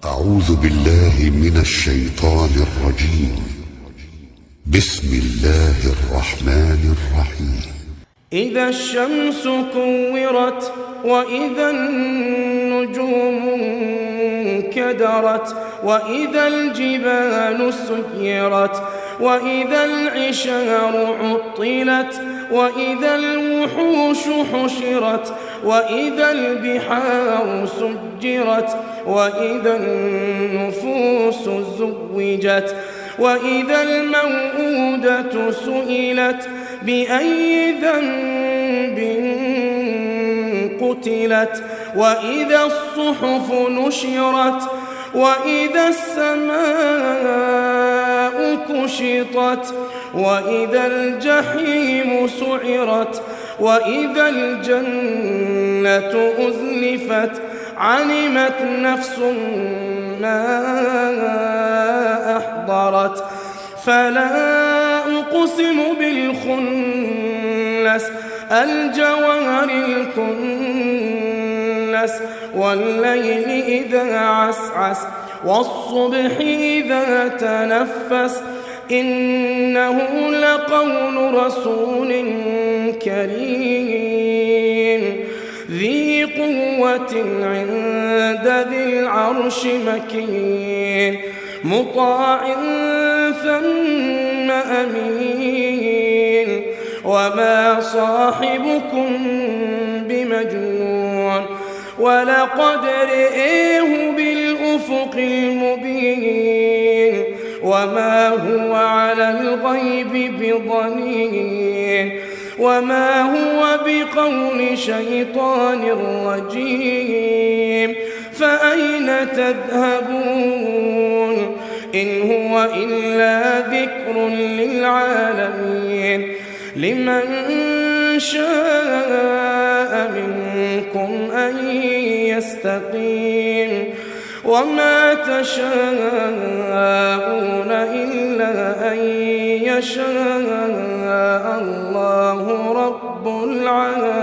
أعوذ بالله من الشيطان الرجيم. بسم الله الرحمن الرحيم. إذا الشمس كورت وإذا النجوم انكدرت وإذا الجبال سيرت وإذا العشار عطلت وإذا الوحوش حشرت وإذا البحار سجرت وإذا النفوس زوجت وإذا الموءودة سئلت بأي ذنب قتلت وإذا الصحف نشرت وإذا السماء كشطت وإذا الجحيم سعرت وإذا الجنة أزلفت علمت نفس ما أحضرت فلا أقسم بالخنس الجوار الكنس والليل إذا عسعس والصبح إذا تنفس إنه لقول رسول كريم ذي قوة عند ذي العرش مكين مطاع ثم أمين وما صاحبكم بمجنون ولقد رئيه بالأفق المبين وما هو على الغيب بضنين وما هو بقول شيطان رجيم فأين تذهبون إن هو إلا ذكر للعالمين لمن شاء منكم أن يستقيم وما تشاءون إلا أن يشاء الله رب العالمين.